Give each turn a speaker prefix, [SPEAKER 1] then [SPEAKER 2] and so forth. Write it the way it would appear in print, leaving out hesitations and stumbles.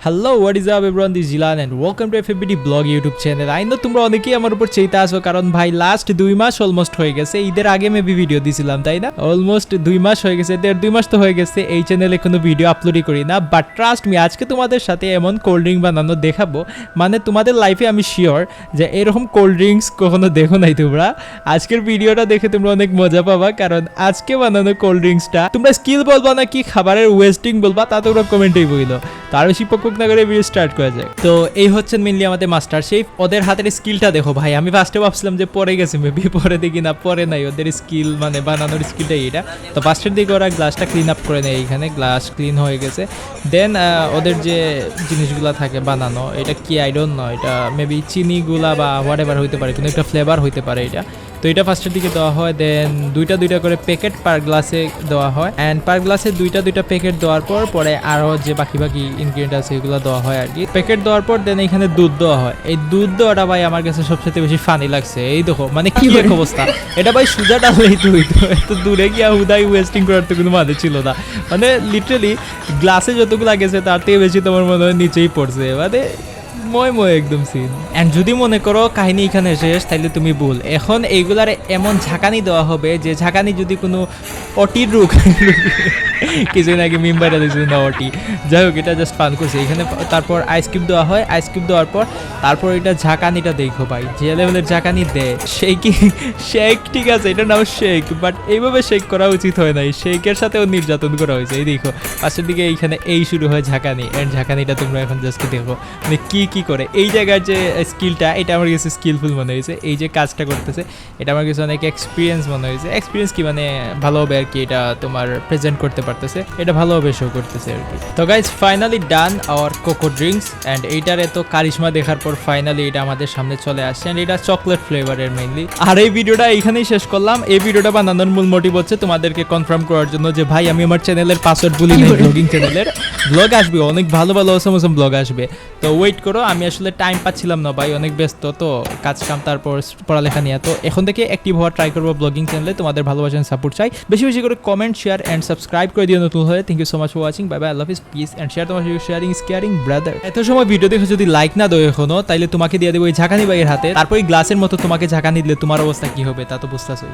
[SPEAKER 1] Hello what is up everyone, this Jilan and welcome to FBD blog YouTube channel. I know তোমরা অনেকেই আমার উপর চেইতে আসো, কারণ ভাই লাস্ট 2 মাস অলমোস্ট হয়ে গেছে। ঈদের আগে মেবি ভিডিও দিছিলাম, তাই না? অলমোস্ট 2 মাস হয়ে গেছে, 1.5-2 মাস তো হয়ে গেছে এই চ্যানেলে কোনো ভিডিও আপলোডই করি না। বাট ট্রাস্ট মি, আজকে তোমাদের সাথে এমন কোল্ড ড্রিঙ্ক বানানো দেখাবো, মানে তোমাদের লাইফে আমি শিওর যে এরকম কোল্ড ড্রিঙ্কস কখনো দেখো নাই তোমরা। আজকের ভিডিওটা দেখে তোমরা অনেক মজা পাবা, কারণ আজকে বানানো কোল্ড ড্রিঙ্কসটা তোমরা স্কিল বলবা না কি খাবারের ওয়েস্টিং বলবা, তা তোমরা কমেন্টেই বইলো। তার বেশি পক্ষ না করে ভিডিও স্টার্ট করা যায়। তো এই হচ্ছেন মেনলি আমাদের মাস্টার শেফ। ওদের হাতের স্কিলটা দেখো ভাই, আমি ফার্স্টে ভাবছিলাম যে পরে গেছে মেবি, পরে দেখি না পরে নাই। ওদের স্কিল মানে বানানোর স্কিলটাই এটা। তো ফার্স্টের দিকে ওরা গ্লাসটা ক্লিন আপ করে নেয়, এইখানে গ্লাস ক্লিন হয়ে গেছে। দেন ওদের যে জিনিসগুলো থাকে বানানো, এটা কি আই ডোন্ট নো, এটা মেবি চিনিগুলা বা হোয়াট এভার হইতে পারে, কোনো একটা ফ্লেভার হইতে পারে এটা। তো এটা ফার্স্টের দিকে দেওয়া হয়, দেন দুইটা করে প্যাকেট পার গ্লাসে দেওয়া হয়, অ্যান্ড পার গ্লাসে দুইটা প্যাকেট দেওয়ার পরে আরও যে বাকি ইনগ্রিডিয়েন্ট আছে এগুলো দেওয়া হয় আর কি। প্যাকেট দেওয়ার পর দেন এখানে দুধ দেওয়া হয়। এই দুধ দেওয়াটা ভাই আমার কাছে সবচেয়ে বেশি ফানি লাগছে। এই দেখো মানে কি এক অবস্থা, এটা ভাই সুজা ডাললেই তো হইতো, এত দূরে গিয়া হুদাই ওয়েস্টিং করার তো কোনো মানে ছিল না। মানে লিটারেলি গ্লাসে যতগুলো গেছে তার থেকে বেশি তোমার মনে হয় নিচেই পড়ছে, মানে মই একদম সিন। অ্যান্ড যদি মনে করো কাহিনী এখানে শেষ, তাইলে তুমি ভুল। এখন এইগুলার এমন ঝাঁকানি দেওয়া হবে যে ঝাঁকানি যদি কোনো অটির রোগ কিছুদিন আগে মিম্বাইটা দিয়েছিল না অটি, যাই হোক এটা জাস্ট ফান করছে এখানে। তারপর আইসক্রিম দেওয়া হয়, আইসক্রিম দেওয়ার তারপর এটা ঝাঁকানিটা দেখো ভাই, যে লেভেলের ঝাঁকানি দেয়। শেকি শেক, ঠিক আছে এটার নাম শেক, বাট এইভাবে শেক করা উচিত হয় নাই, শেকের সাথেও নির্যাতন করা হয়েছে। এই দেখো পাশের দিকে এইখানে এই শুরু হয় ঝাঁকানি, অ্যান্ড ঝাঁকানিটা তোমরা এখন জাস্ট দেখো মানে কি করে। এই জায়গার যে স্কিলটা, এটা আমার কাছে স্কিলফুল মনে হয়েছে। এই যে কাজটা করতেছে এটা আমার কাছে অনেক এক্সপিরিয়েন্স মনে হয়েছে। এক্সপিরিয়েন্স কি মানে ভালোভাবে আর কি এটা তোমার প্রেজেন্ট করতে পারতেছে, এটা ভালোভাবে শো করতেছে আর কি। তো guys finally done our coco drinks, and এইটার এত কারিশমা দেখার পর ফাইনালি এটা আমাদের সামনে চলে আসছে, অ্যান্ড এটা চকলেট ফ্লেভারের মেইনলি। আর এই ভিডিওটা এইখানেই শেষ করলাম। এই ভিডিওটা বানানোর মূল মোটিভ হচ্ছে তোমাদেরকে কনফার্ম করার জন্য যে ভাই আমি আমার চ্যানেলের পাসওয়ার্ড ভুলি নাই। ব্লগিং চ্যানেলের ব্লগ আসবে, অনেক ভালো অসম ব্লগ আসবে, তো ওয়েট করো। আমি আসলে টাইম পাচ্ছিলাম না ভাই, অনেক ব্যস্ত তো কাজ কাম, তারপর পড়ালেখা নিয়ে। তো এখন থেকে অ্যাক্টিভ হওয়ার ট্রাই করবো ব্লগিং চ্যানেলে। তোমাদের ভালোবাসা সাপোর্ট চাই, বেশি বেশি করে কমেন্ট, শেয়ার অ্যান্ড সাবস্ক্রাইব করে দিও নতুন হলে। Thank you so much for watching, bye bye, I love you, peace and share. তোমার শেয়ারিং ইজ কেয়ারিং ব্রাদার। এত সময় ভিডিও দেখে যদি লাইক না দাও এখনো, তাইলে তোমাকে দিয়ে দেবো এই ঝাঁকানি ভাইয়ের হাতে। তারপর এই গ্লাসের মতো তোমাকে ঝাঁকানি দিলে তোমার অবস্থা কি হবে তা তো বুঝতেছোই।